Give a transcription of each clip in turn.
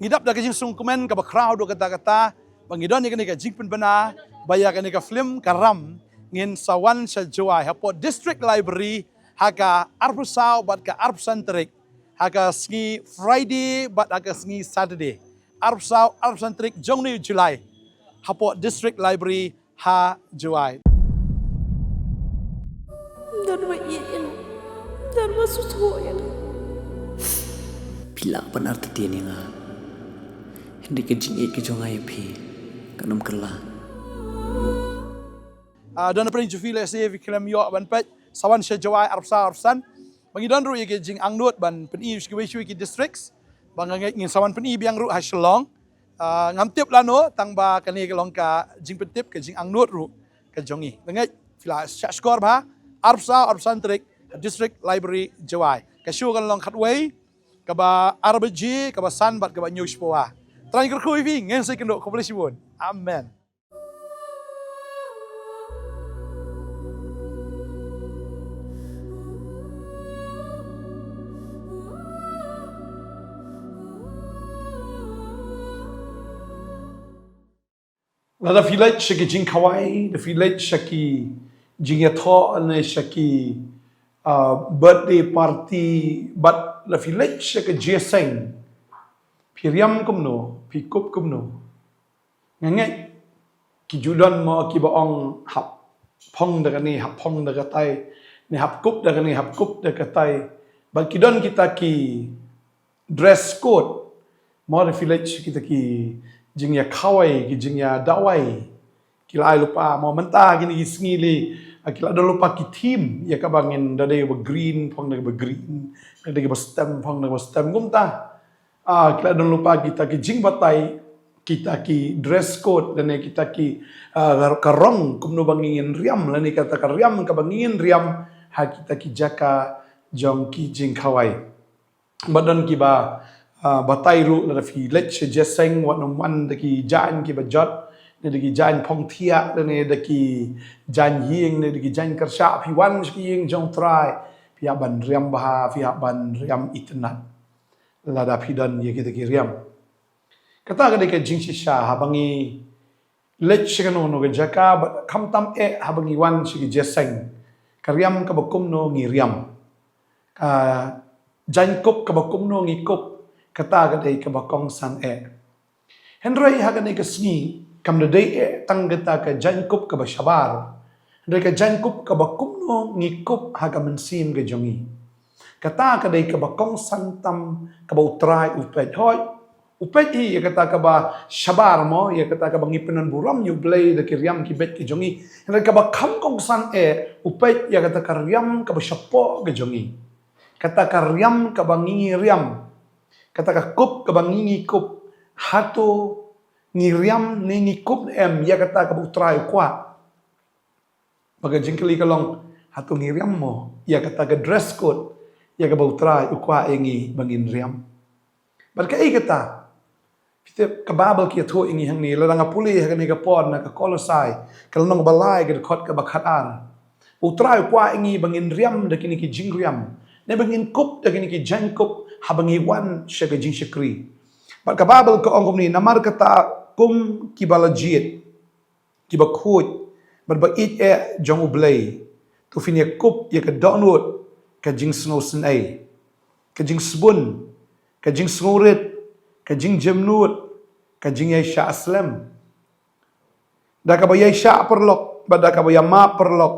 ngidap da kajing sungkumen ka ba crowd do kata-kata bangidon ni ka jing penbena baya ka film karam ngin sawan sa juai hapo district library haka arpusau bat ka arpsantrik haka sngi Friday bat haka sngi Saturday arpsau arpsantrik jongni Julai hapo district library ha juai dan wa iyan dan wa susuyan pila panar tetian nga hindi ka jing ke jongai phi kanum kala don pring jufile se vi klem yo ban pet sawan sha jawai arpsa arpsan bangi don ru ye jing angnut ban peni ski ki districts bangangai ngin sawan peni biang ru ha shlong ngam tip lano tangba kani ka long ka jing petip ka jing angnut ru ka jongi bangai fila skor ba arpsa arpsan trik district library jawai ka shu kan long khatway ka ba arbg ka ba san bat ka ba news poa trang kerkui vi ngen se kendo komplesi bon amen. Lada village shaki jing kawai, the village shaki jing yatho ane shaki birthday party, but the village shaki jeseng, piriam kumno, pikup kumno, ngangai ki judan mo ki baong hap pong dagani hap pong dagatai, ni hap kup dagani hap kup dagatai, bangkidon kita ki dress code, mo the village kita ki jing ya kawai ki jing ya dawai kila lupa mau mentah gini sngili kila do lupa ki team ya ka bangin da dei ba green phong da ba green da dei ba stem phong da ba stem gumta kila do lupa kita ki jing batai kita ki dress code dan kita ki karong kumno bangin riam lani kata ka riam ka bangin riam ha kita ki jaka jong ki jing kawai badan ki ba batai ru la village jeseng wat nomwan de ki jan ki bajot ne de ki jan phong thia ne de ki jan ying ne de ki jan karsha phi wan ki ying jong trai phi ban riam baha phi ban riam itnat la da phi dan ye ki de ki riam kata ka de ke jing sha habangi lech shikano no ge jaka kham tam e habangi wan shi ki jeseng karyam ka bakum no ngi riam ka jan kop ka bakum no ngi kop kata gadai ka bakong san e henry haganai ka sngi kam de dei e tang gata ka jankup ka bashabar dei ka jankup ka bakumno ngikup haga mensim ga jongi kata ka dei ka bakong santam ka bautrai upet hoy upet hi kata ka ba shabar mo ya kata ka bangi penan buram you play de kiryam ki bet ki jongi henry ka bakam kong san e upet ya kata ka riam ka bashapo ga jongi kata ka riam ka bangi riam kata ka kup ka bangingi kup hato ngiriam ni ngikup em ya kata ka butrai kwa baga jingkeli kalong hato ngiriam mo ya kata ka dress code ya ka butrai kwa engi bangin riam barka ai kata pite ka babal ki tho engi hang ni la nga puli ha ni ka pon na ka kolosai kalong balai ka khot ka bakhatar butrai kwa engi bangin riam da kini ki jingriam ne bangin kup da kini ki jankup habangi wan shaga jing shakri but ka babel ko ongom ni namar kata kum ki balajit ki bakhut but ba it e jong ublay to finia kup ya ka donut ka jing snosen ai ka jing sbun ka jing snorit ka jing jamnut ka jing ya sha aslam da ka ba ya sha perlok ba da ka ba ya ma perlok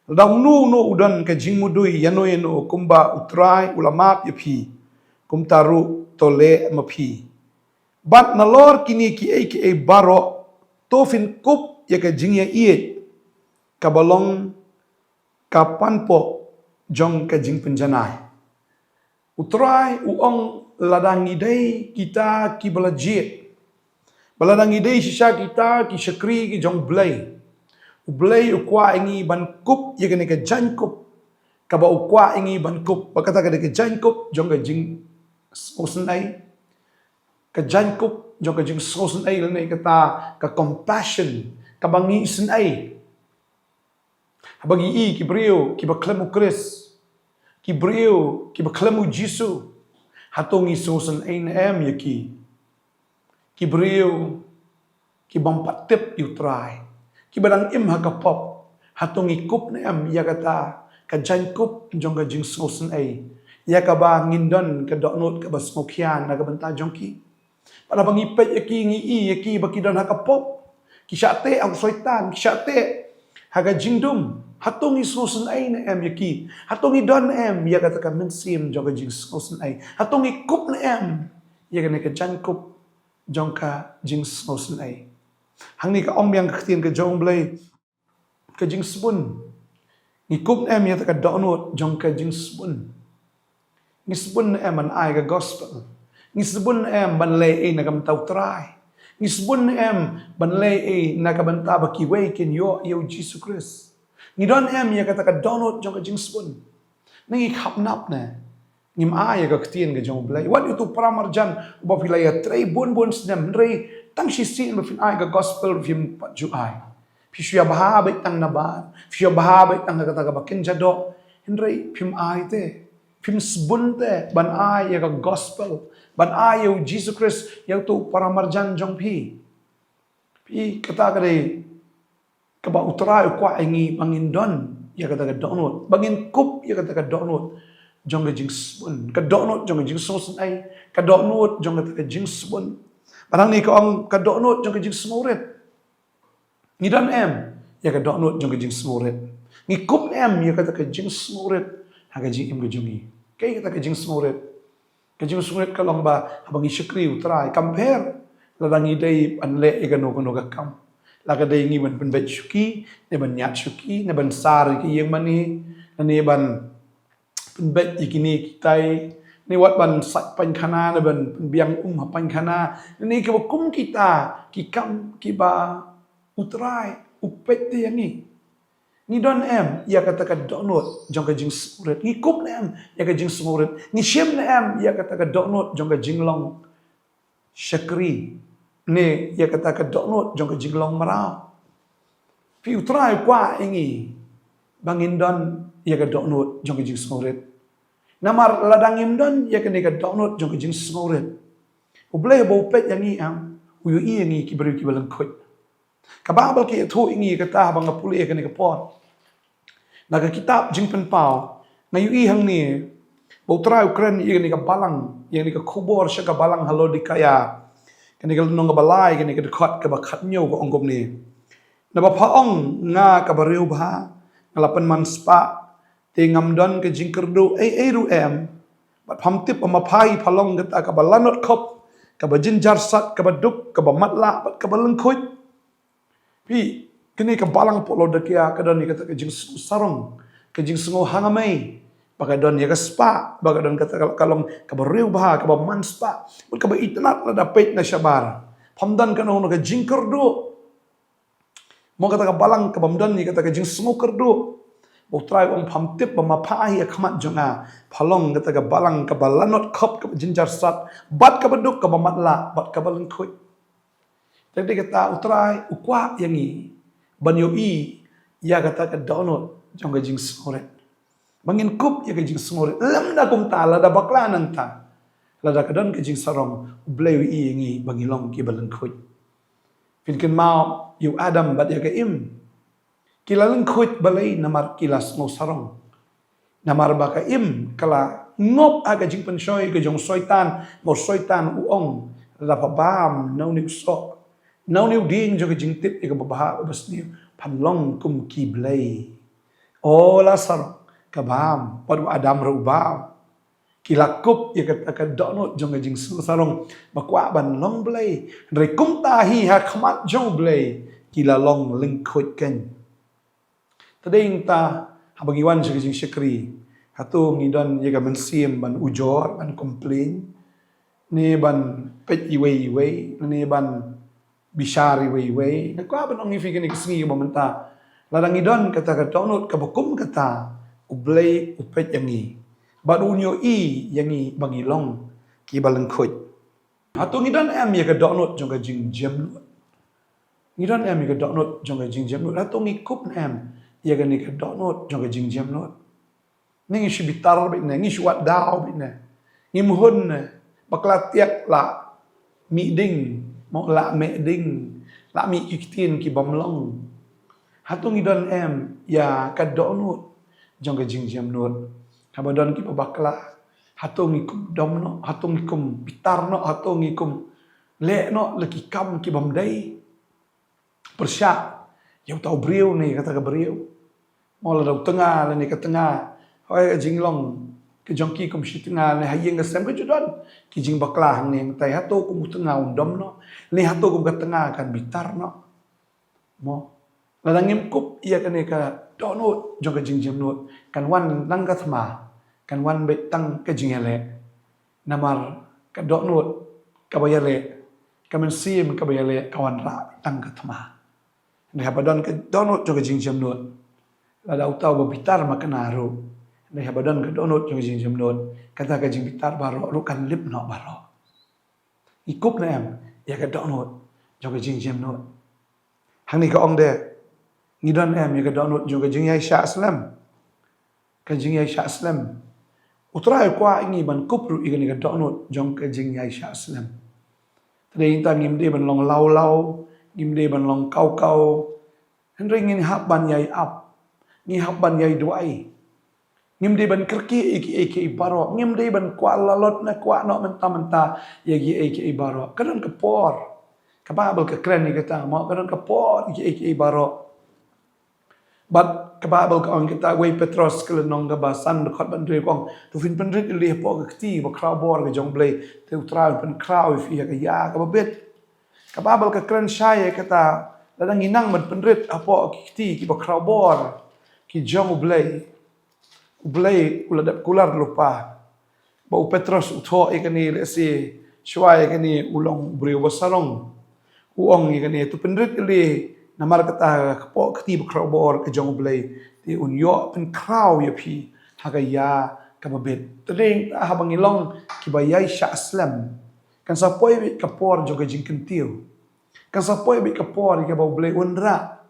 da nu udan ka jing mudui yano kumba utrai ulama ya pi kum taru tole mapi bat nalor kini ki ai baro tofin kup ya ka jingya iet kabalong kapanpo jong ka jing penjanai utrai uong ladang idei kita ki balajit baladang idei sisa kita ki shakri ki jong blai ublai ukwa ingi ban kup ya ka jankup kaba ukwa ingi ban kup bakata ka de jankup jong ka jing sosen ai ka jankup jong ka jing sosen ai lanai kata ka compassion ka bangi sen ai habagi i ki brio ki baklemu Chris ki brio ki baklemu Jisu hatongi sosen ai na em yaki ki beriu ki bampat tip utrai ki badang im hakapop hatung ikup na em ya kata ka jan kup jong ka jing snosen ai ya ka ba ngindon ka doknot ka bas ngokian na ka banta jongki pada bangipet yaki ngi i yaki baki don hakapop ki syate ang soitan ki syate haga jingdum hatung snosen ai na em yaki hatung don em ya kata ka mensim jong ka jing snosen ai hatung ikup na em ya ka jan kup jong ka jing snosen ai hang ni ka om yang ka tien ka jong blai ka jing spun ngi kup em ya ka donut jong ka jing spun ngi spun em an ai ka gospel ngi spun em ban le e na kam tau trai ngi spun em ban le e na ka banta ba ki we ken yo Jesus Christ ngi don em ya ka donut jong ka jing spun ngi khap nap na ngim ai ka ktien ka jong blai wat itu pramarjan ba filaya trei bon snem rei tang shi sin ba fin ai ka gospel film pat ju ai Pisya bahabay tang nabar. Pisya bahabay tang kata bakin jado. Henry pim ay te. Pim sbun te. Ban ay ya gospel. Ban ay ya Jesus Christ. Ya tu para marjan jong pi. Pi kata kare. Kaba utray kwa ingi bangindon. Ya kata donut. Bangin kup ya kata donut. Jong ka jing sbun. Ka donut jong ka jing sosan ay. Ka donut jong ka jing sbun. Parang ni ko ang ka donut jong ka jing smoret. Ni dan em ya ka donut jong ka jing smoret ni kup em ya ka jing smoret ha ka jing em ka jungi kay ka jing smoret ka long ba habang isyukri utray compare la dang idai anle e gano ka kam la ka dai ngi ban bet shuki ne ban nyat shuki ne ban sar ki yang mani ne ban bet ikini kitai ni wat ban sat pan khana ne ban biang pan khana ni ka kum kita ki kam ki ba utrai upet dia ni don em ya kata donut jong ka jing smuret ni kup na em ya ka jing smuret ni shem na em ya kata donut jong ka jing long shakri ne ya kata donut jong ka jing long marau pi utrai kwa ingi bangin don ya ka donut jong ka jing smuret namar ladang im don ya ka donut jong ka jing smuret ublay bo upet yang ni am uyu i yang ni ki beri ki balang khoi kababal ki thu ingi kata bang puli ka ni ka pot naga kitab jing pen pau ngayu i hang ni botra ukran i ni ka balang yang ni ka khubor sha ka balang halo dikaya kani ka nong ka balai kani ka khot ka ba khat nyo ko ongom ni na ba phaong nga ka bariu ba ngalapan man spa te ngam don ka jing kerdu ai ru em bat pham tip ma phai phalong ka ka balanot khop ka ba jinjar sat ka ba duk ka ba matla bat ka ba lengkhoi pi kini ka balang polo dakia ka don kata ka jing sarong ka jing sungo hangamai baka don ya ka spa baka don kata kalong ka bariu ba ka ba man spa ka ba itnat la dapet na syabar pamdan ka no ka jing kerdo mo kata ka balang ka bamdan ni kata ka jing sungo kerdo bo try ong pamtip ba mapai akmat jonga phalong kata ka balang ka balanot khop ka jinjar sat bat ka baduk ka ba matla bat ka balang khoi jadi kata utrai ukwa yang ni banyo i ya kata ka donut jong ka jing smoret bangin kup ya ka jing smoret lam da kum ta la da bakla nang ta la da ka don ka jing sarong bleu i yang ni bangilong ki balang khoi pinken mau yu adam bat ya ka im kilalang khoi balai namar kilas ngo sarong namar ba ka im kala ngop aga jing pensoi ka jong soitan mo soitan uong la pa bam no ni so Now new ding jo jing tip ika babaha bas ni panlong kum kiblay. O lasar kabam padu adam rubam. Kilakup ya kata donut jong jing sarong bakwa ban long blay. Re kum tahi ha khamat jong blay. Kila long lingkut ken. Tading ta habagiwan jo jing syakri. Hatu ngidon ya ka mensim ban ujor ban complain. Ni ban pet iwe ni ban bishari way nakwa ban ang ifikin iksingi mamanta ladang idon kata ka donut ka bakum kata ublay upet yangi badunyo i yangi bangilong ki balengkhoi hatung idon em ya ka donut jong ka jing jam idon em ya ka donut jong ka jing jam hatung ikup em ya ka ni ka donut jong ka jing jam ningi shibitar bi na ngi shwat daw bi na ngi muhun bakla tiak la mi ding mo la me ding la mi iktin ki bamlong hatung idon em ya kadonut jong ke jing jam nut habadon ki babakla hatung ikum domno hatung ikum pitarno hatung ikum le no leki kam ki bamdai persyak yang tahu beriau ni kata ke beriau mau la dau tengah la ni ke tengah hoi jing long ke jongki kum shi tengah ni hayeng ke sem ke judon ki jing bakla hang ni tai hatu kum tengah undom no ni hatu kum ke tengah kan bitar no mo la dangim kup ia kan ka donut jong ke jing jam nut kan wan nang ka thma kan wan be tang ke jing ele namar ka donut ka bayale ka men sim ka bayale kawan ra tang ka thma ni habadon ke donut jong ke jing jam nut la dau tau ba bitar makanaru ni habadon ke donut jong jing jam nut kata ke jing bitar baro ru kan lip no baro ikup na em ya ke donut jong ke jing jam nut hang ni ka ong de ngidon em ya ke donut jong ke jing yai sha aslam ke jing yai sha aslam utrai kwa ingi ban kup ru igani ke donut jong ke jing yai sha aslam tadei ta ngim de ban long lau lau ngim de ban long kau kau hendring ngin hab ban yai ap ni hab ban yai duai ngim de ban kerki iki baro ngim de ban kwa lalot na kwa no menta yagi iki baro kadon ke por kababel ke kren ni kata mau kadon ke por iki baro bat kababel ka on kita wei petros ke nong ga basan khot ban dre kong tu fin pen rit le po ke ti ba kraw bor ke jong blei te utral pen kraw fi ka ya ka bet kababel ke kren shaye kata ladang inang man pen rit apo ki ti ki ba kraw bor ki jong Ublay uladap kular lupa. Bau Petros utho ikani lesi shwai ikani ulong brio basarong. Uong ikani tu pendrit ili namar kata kapo kati bakrabor ke jong ublay ti unyo pen kraw ya pi hagaya kababit. Tering habang ilong kibayay sya aslam. Kan sapoy bit kapor jong jing kentil. Kan sapoy bit kapor ke bau ublay unra.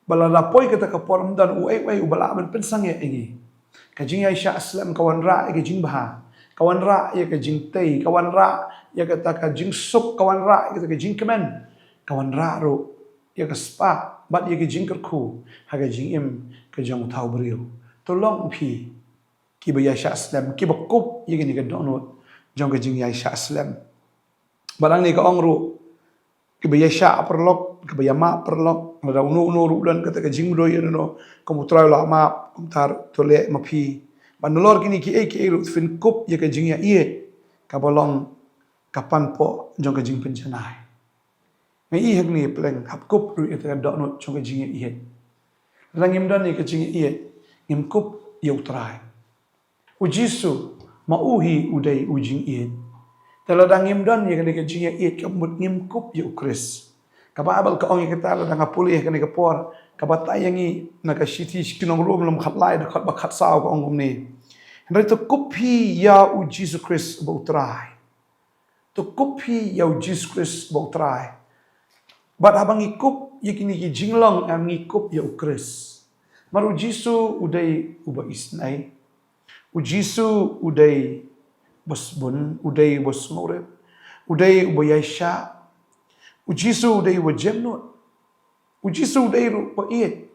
Balalapoy kata kapor mdan uai ubala man pensang ya igi. Kajing Aisyah Aslam kawan ra ya kajing baha. Kawan ra ya kajing tei. Kawan ra ya kata kajing sup. Kawan ra ya kata kajing kemen. Kawan ra ro ya kespa. Bat ya kajing kerku. Ha kajing im kajang tau beriu. Tolong pi. Kiba Aisyah Aslam. Kiba kup ya kini kadonut. Jong kajing Aisyah Aslam. Barang ni ka ong ru. Kiba Aisyah perlok. Kiba Yama perlok. Ada unu ru dan kata kajing doy no. Kamu try lah ma kumtar tole mapi. Bandolor kini ki ru fin kup ya kajing ya iye. Kabolong kapan po jong kajing penjanai. Ngai ihak ni peleng hap kup ru ita donut jong kajing ya iye. Langim dan ni kajing ya iye. Ngim kup ya utrai. Ujisu mauhi udai ujing iye. Taladang ngim dan ya kajing ya iye kamut ngim kup ya ukris. Kababal ka ong kita la nga pulih kani kapor kabatayangi nakashiti kinong rum lam khatlai da khat bakhat saw ka ong ni hendrai to kupi ya u Jesus Christ bautrai to kupi ya u Jesus Christ bautrai bat habang ikup yakini ki jinglong am ngikup ya u Christ maru Jesus udai uba isnai u Jesus udai bosbun udai bosmore udai uba yaisha Ujisu day wajemnut. Ujisu day rupa iit.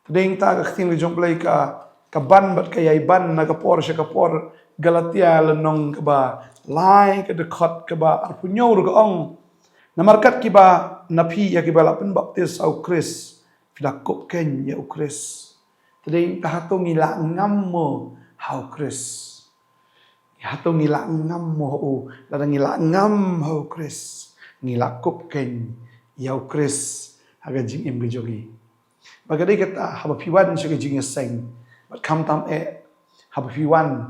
Tadeng ta kakting li jong play ka ban bat kaya ban na kapor siya kapor Galatia lenong kaba lai ka dekot kaba arpunyo ru kaong namarkat kiba napi ya kiba lapen baptis au Kris filakop ken ya u Kris. Tadeng ta hatong ila ngam mo hau Kris. Hatong ila ngam mo u ladang ila ngam hau Kris. Ngilakop ken yau Kris haga jing im gejogi bagadai kata haba piwan siya jing seng bat kam tam haba piwan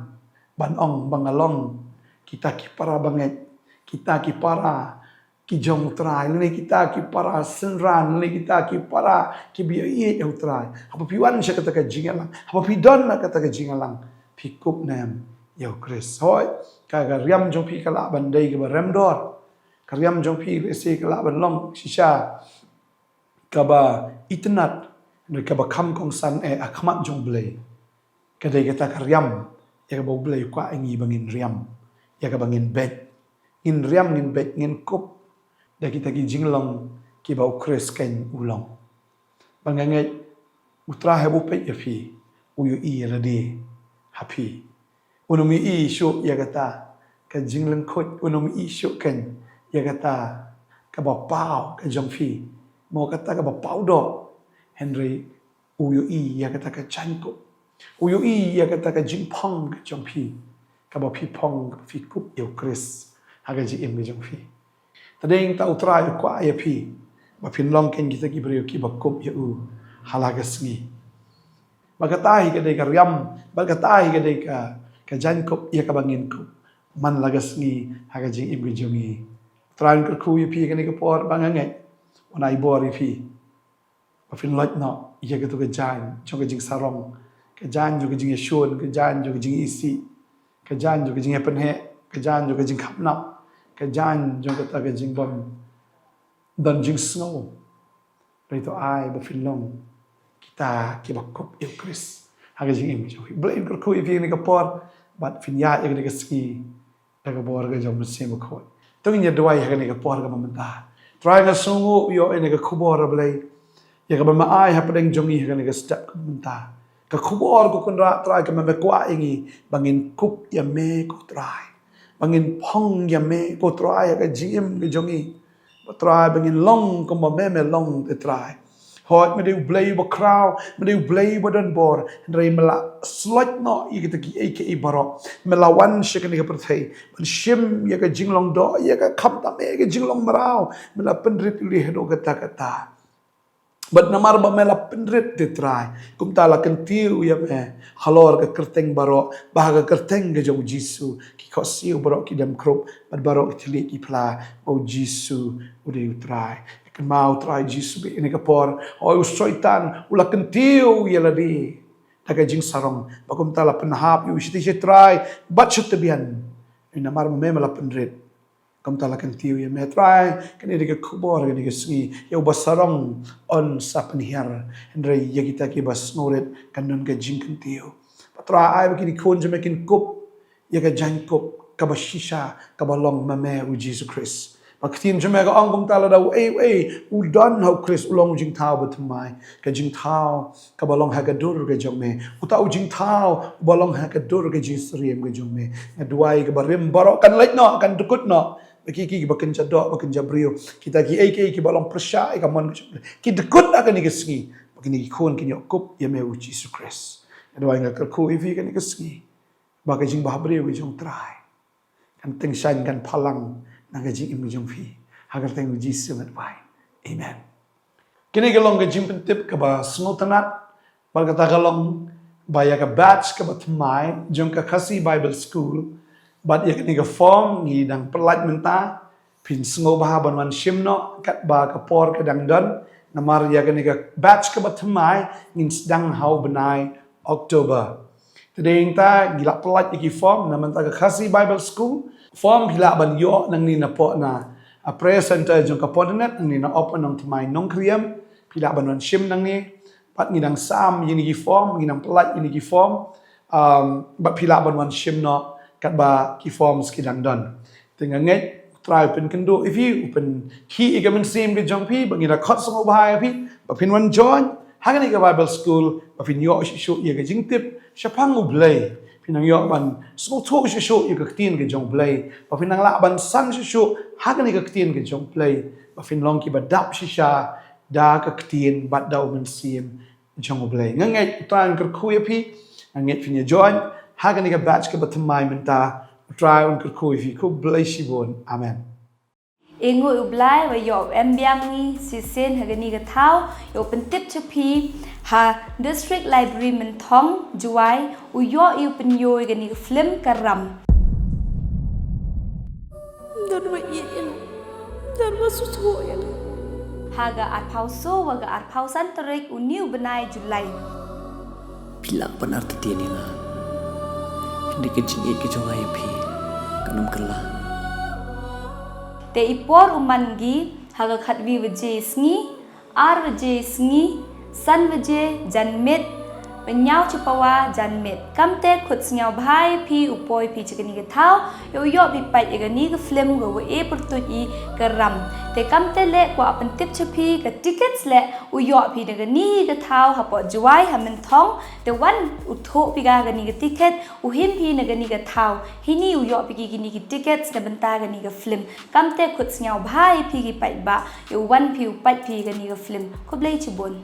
banong bangalong kita ki para banget kita ki para ki jong trai ni kita ki para senran ni kita ki para ki biye yau trai haba piwan siya kata ka jing lang haba pidon na kata ka jing lang pikup nam yau Kris hoy kaga riam jong pi kala bandai ke rem dor Karyam jong pi resi kala banlong shisha kaba itnat ne kaba kam kong san akmat jong blay kadai kata karyam ya kaba blay kwa ingi bangin riam ya kaba ngin bet ngin riam ngin bet ngin kup da kita ki jinglong ki ba ukres ken ulong bangangai utra hebu pe yafi uyu I rade happy unumi I shu yagata ka jinglang khot unumi I shu ken yagata ka ba pau ka jongfi mo kata ka ba pau do Henry uyu I yagata ka chanko uyu I yagata ka jingpong ka jongfi ka ba phi pong ka phi kup yo kris haga ji im ka jongfi tadeng ta utra yu kwa yapi ba phin long ken kita ki brio ki ba kup ya u halagasngi bagatahi ka dei ka riam bagatahi ka dei ka jankop ia ka bangin ko man lagasngi haga jing im jongi tran ka khu pi ka ni ka por bangangai onai bor pi ba fin lot no ia ka to ka jan chong ka jing sarong ka jan jo ka jing shon ka jan jo ka jing isi ka jan jo ka jing pen he ka jan jo ka jing khap nap ka jan jo ka ta ka jing bom dan jing snow Rito ai ba fin long kita ki ba kop il kris haga jing im jo blame ko khu pi ni ka por but fin ya ni ka ski da ka bor ga jom se ba khoi tung nya dwai haga ni ka por ga mamanta try ga sungu yo ni ka khubor blai ya ka ba ma ai ha padeng jongi haga ni ka step ka mamanta ka khubor ko kun ra try ka ma ba kwa ingi bangin kup ya me ko try bangin phong ya me ko try ka jing im ga jongi ba try bangin long ko ma me long te try hot me deu blay ba crow me deu blay ba don bor rei mala slot no I kita ki aka baro mala wan shikani ka prathai ban shim ya ka jinglong do ya ka kham ta me ka jinglong marao mala pendrit li hedo kata kata but namar ba mela pendrit te try kum ta la kan tiu ya me halor ka kerteng baro ba ka kerteng ga jong jisu ki khosiu baro ki dam krop but baro ki ki pla o jisu udeu try kan mau try jisu be ini kapor o soitan ula kentiu ya ladi daga jing sarong bakum tala penhap yu shiti try but shut bian ina mar me mala pendret kam tala kentiu ya me try kan ini ke kubor kan ke singi ya basarong on sapen hier andre ya kita ki bas noret kan non ke jing kentiu patra ai ki kon jemekin kup ya ka jang kup ka bashisha ka balong mame u Jesus Christ Maktin jemega angkum tala daw udan how Chris ulong jing tao batumai ka jing tao ka balong hagadur ka jome utau jing tao balong hagadur ka jing sriem ka jome aduai ka barim baro kan lait no kan dukut no ki bakin jado bakin jabrio kita ki balong persya ka mon ki dukut akan ni kesngi bakin ki kon ki yokup ya me Jesus Christ aduai ka ku ifi kan ni kesngi baka jing bahbrio ka jong try kan tengsan kan palang naga jing im jong fi hagar teng Jesus mat bai amen kini galong ga jing pentip ka ba snotanat bar kata galong baya ka batch ka batmai jong ka khasi bible school bat ya kini ga form ngi dang pelat menta pin sngo ba ban wan shimno kat ba ka por ka dang don namar ya kini ga batch ka batmai ngin sedang hau benai Oktober today ta gila pelat iki form namanta ka khasi bible school form hila ban yo nang ni na po na a prayer center jong ka podnet nang ni na open nang tmai nong kriam hila ban wan shim nang ni pat ni dang sam yini gi form ni nang pelat yini gi form ba hila ban wan shim no kat ba ki form ski dang don tenga ngai try pen kendo if you open ki igamen sim ge jong pi bangi na khot song bahai pi ba pin wan join hagani ka bible school ba pin yo shu ye ge jing tip shapang ublay pinang yo ban so to shu yu ka tin ke jong play pa pinang la ban san shu hagani ka tin ke jong play pa fin long ki ba dap shisha da ka tin bat da men sim jong play ngai tran ka khu pi ngai fin ye join hagani ka batch ka batmai menta try un ka khu fi ku play shibon amen Ingo ublai wa yo embiangi si sen hagani ka thau yo pentip chapi ha district library mentong juai u yo yu pen yo gani film karam dan wa iin dan wa susoyan haga at pauso waga at pausan terik u new benai Julai Pilak pan arti tiani la hindi ka jing ke jongai pi kanam kala te ipor umangi haga khatwi wje sngi ar wje sngi san wje janmet Benyau cupawa janmet kamte khut sngau bhai phi upoi phi chikani ke thau yo pi pai egani ke film go e pertui ke ram te kamte le kwa apan tip chapi ke tickets le phi de ni ke thau hapo juai hamen thong the one utho pi ga gani ke ticket him phi na gani ke thau hini pi ki gini ke tickets na benta gani ke film kamte khut sngau bhai phi ki pai ba yo one phi upai phi gani ke film ko blei chibon